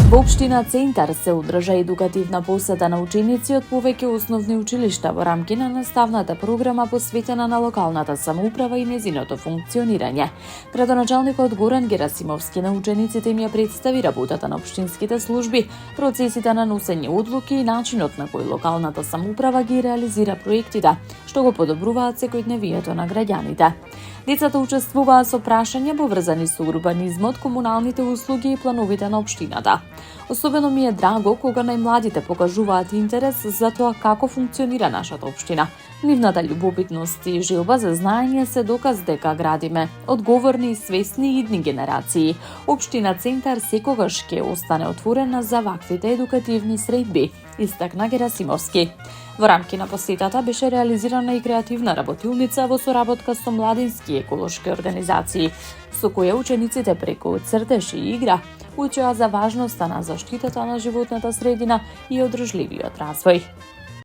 Во општина Центар се одржа едукативна посета на ученици од повеќе основни училишта во рамки на наставната програма посветена на локалната самоуправа и незиното функционирање. Градоначалникот Горан Герасимовски на учениците им ја представи работата на општинските служби, процесите на носење одлуки и начинот на кој локалната самоуправа ги реализира проектите, што го подобруваат секојдневието на граѓаните. Децата учествуваа со прашања поврзани со урбанизмот, комуналните услуги и плановите на општината. Особено ми е драго кога најмладите покажуваат интерес за тоа како функционира нашата општина. Нивната љубопитност и желба за знаење се доказ дека градиме одговорни и свесни идни генерации. Општина Центар секогаш ќе остане отворена за ваквите едукативни средби, истакна Герасимовски. Во рамки на посетата беше реализирана и креативна работилница во соработка со младински еколошки организации, со која учениците преку цртеж и игра учеа за важноста на заштитата на животната средина и одржливиот развој.